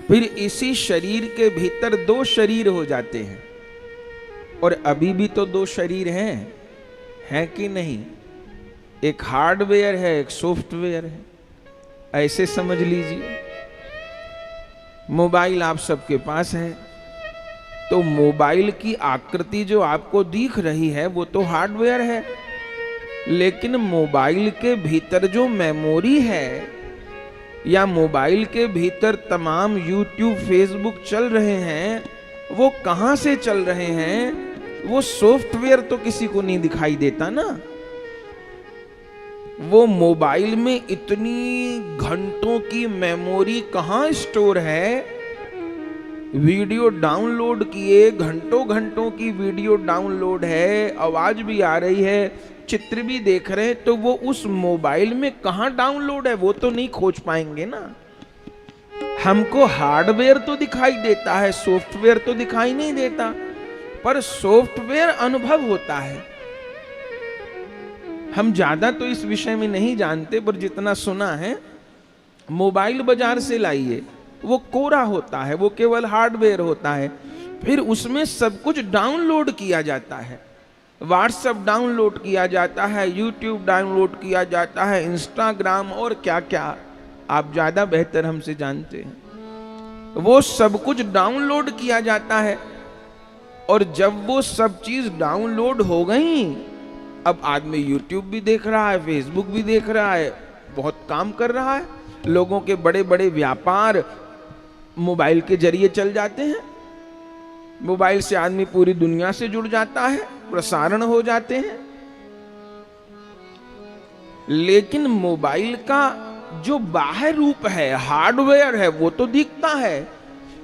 फिर इसी शरीर के भीतर दो शरीर हो जाते हैं, और अभी भी तो दो शरीर हैं कि नहीं? एक हार्डवेयर है, एक सॉफ्टवेयर है, ऐसे समझ लीजिए। मोबाइल आप सबके पास है, तो मोबाइल की आकृति जो आपको दिख रही है वो तो हार्डवेयर है, लेकिन मोबाइल के भीतर जो मेमोरी है या मोबाइल के भीतर तमाम यूट्यूब फेसबुक चल रहे हैं, वो कहां से चल रहे हैं? वो सॉफ्टवेयर तो किसी को नहीं दिखाई देता ना। वो मोबाइल में इतनी घंटों की मेमोरी कहां स्टोर है? वीडियो डाउनलोड किए, घंटों घंटों की वीडियो डाउनलोड है, आवाज भी आ रही है, चित्र भी देख रहे हैं, तो वो उस मोबाइल में कहां डाउनलोड है वो तो नहीं खोज पाएंगे ना। हमको हार्डवेयर तो दिखाई देता है, सॉफ्टवेयर तो दिखाई नहीं देता, पर सॉफ्टवेयर अनुभव होता है। हम ज्यादा तो इस विषय में नहीं जानते, पर जितना सुना है, मोबाइल बाजार से लाइए, वो कोरा होता है, वो केवल हार्डवेयर होता है। फिर उसमें सब कुछ डाउनलोड किया जाता है, व्हाट्सएप डाउनलोड किया जाता है, यूट्यूब डाउनलोड किया जाता है, इंस्टाग्राम और क्या क्या आप ज्यादा बेहतर हमसे जानते हैं। वो सब कुछ डाउनलोड किया जाता है, और जब वो सब चीज डाउनलोड हो गई, अब आदमी यूट्यूब भी देख रहा है, फेसबुक भी देख रहा है, बहुत काम कर रहा है। लोगों के बड़े बड़े व्यापार मोबाइल के जरिए चल जाते हैं, मोबाइल से आदमी पूरी दुनिया से जुड़ जाता है, प्रसारण हो जाते हैं। लेकिन मोबाइल का जो बाह्य रूप है, हार्डवेयर है, वो तो दिखता है,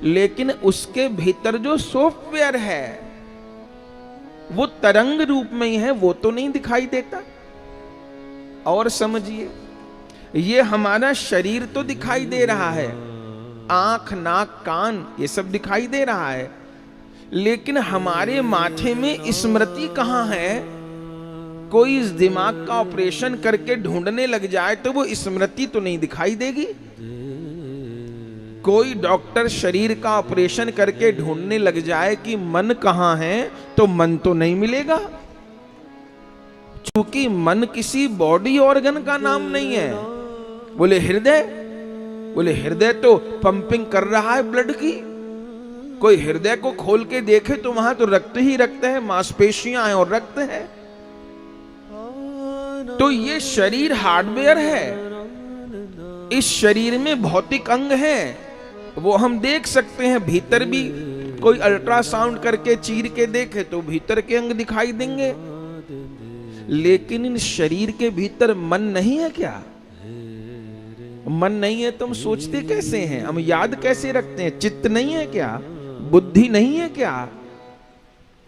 लेकिन उसके भीतर जो सॉफ्टवेयर है वो तरंग रूप में ही है, वो तो नहीं दिखाई देता। और समझिए, ये हमारा शरीर तो दिखाई दे रहा है, आंख नाक कान ये सब दिखाई दे रहा है, लेकिन हमारे माथे में स्मृति कहां है? कोई इस दिमाग का ऑपरेशन करके ढूंढने लग जाए तो वो स्मृति तो नहीं दिखाई देगी। कोई डॉक्टर शरीर का ऑपरेशन करके ढूंढने लग जाए कि मन कहां है, तो मन तो नहीं मिलेगा, क्योंकि मन किसी बॉडी ऑर्गन का नाम नहीं है। बोले हृदय, बोले हृदय तो पंपिंग कर रहा है ब्लड की। कोई हृदय को खोल के देखे तो वहां तो रक्त ही रक्त है, मांसपेशियां हैं और रक्त है। तो ये शरीर हार्डवेयर है, इस शरीर में भौतिक अंग हैं, वो हम देख सकते हैं। भीतर भी कोई अल्ट्रासाउंड करके चीर के देखे तो भीतर के अंग दिखाई देंगे, लेकिन इन शरीर के भीतर मन नहीं है क्या? मन नहीं है तो हम सोचते कैसे हैं, हम याद कैसे रखते हैं? चित्त नहीं है क्या? बुद्धि नहीं है क्या?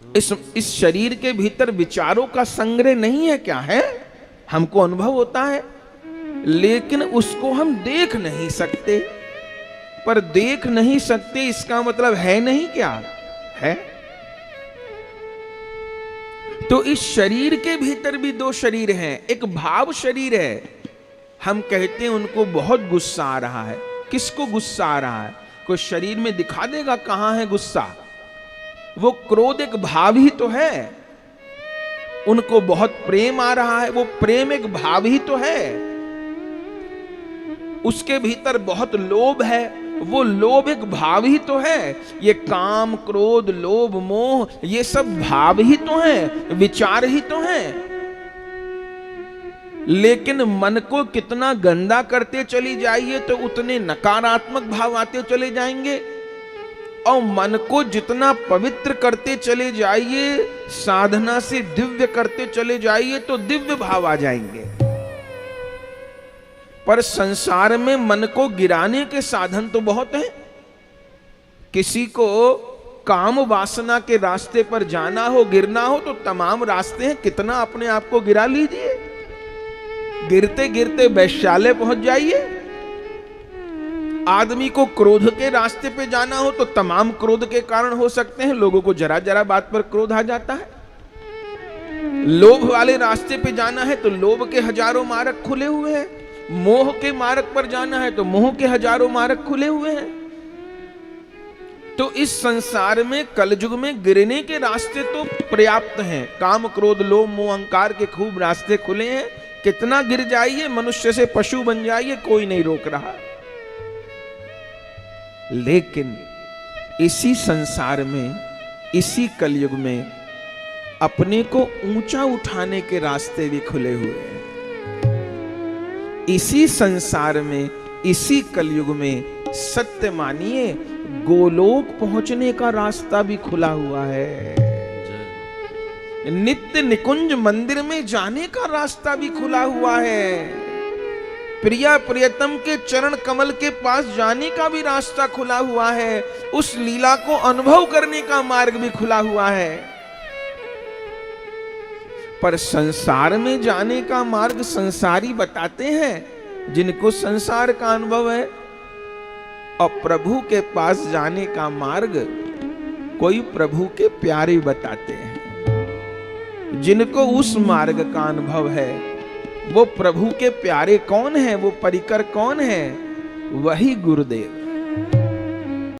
इस शरीर के भीतर विचारों का संग्रह नहीं है क्या? है, हमको अनुभव होता है, लेकिन उसको हम देख नहीं सकते। पर देख नहीं सकते इसका मतलब है नहीं क्या? है। तो इस शरीर के भीतर भी दो शरीर हैं। एक भाव शरीर है, हम कहते हैं उनको बहुत गुस्सा आ रहा है। किसको गुस्सा आ रहा है? कोई शरीर में दिखा देगा कहां है गुस्सा? वो क्रोध एक भाव ही तो है। उनको बहुत प्रेम आ रहा है, वो प्रेम एक भाव ही तो है। उसके भीतर बहुत लोभ है, वो लोभ एक भाव ही तो है। ये काम क्रोध लोभ मोह ये सब भाव ही तो हैं, विचार ही तो हैं। लेकिन मन को कितना गंदा करते चली जाइए तो उतने नकारात्मक भाव आते चले जाएंगे, और मन को जितना पवित्र करते चले जाइए, साधना से दिव्य करते चले जाइए, तो दिव्य भाव आ जाएंगे। पर संसार में मन को गिराने के साधन तो बहुत हैं। किसी को काम वासना के रास्ते पर जाना हो, गिरना हो, तो तमाम रास्ते हैं, कितना अपने आप को गिरा लीजिए। गिरते गिरते वैश्यालय पहुंच जाइए। आदमी को क्रोध के रास्ते पे जाना हो तो तमाम क्रोध के कारण हो सकते हैं। लोगों को जरा जरा बात पर क्रोध आ जाता है। लोभ वाले रास्ते पे जाना है तो लोभ के हजारों मार्ग खुले हुए हैं। मोह के मार्ग पर जाना है तो मोह के हजारों मार्ग खुले हुए हैं। तो इस संसार में कलयुग में गिरने के रास्ते तो पर्याप्त हैं। काम क्रोध लोभ मोह अहंकार के खूब रास्ते खुले हैं। कितना गिर जाइए, मनुष्य से पशु बन जाइए, कोई नहीं रोक रहा। लेकिन इसी संसार में, इसी कलयुग में अपने को ऊंचा उठाने के रास्ते भी खुले हुए हैं। इसी संसार में, इसी कलयुग में सत्य मानिए गोलोक पहुंचने का रास्ता भी खुला हुआ है। नित्य निकुंज मंदिर में जाने का रास्ता भी खुला हुआ है। प्रिया प्रियतम के चरण कमल के पास जाने का भी रास्ता खुला हुआ है। उस लीला को अनुभव करने का मार्ग भी खुला हुआ है। पर संसार में जाने का मार्ग संसारी बताते हैं, जिनको संसार का अनुभव है, और प्रभु के पास जाने का मार्ग कोई प्रभु के प्यारे बताते हैं। जिनको उस मार्ग का अनुभव है, वो प्रभु के प्यारे कौन है, वो परिकर कौन है? वही गुरुदेव।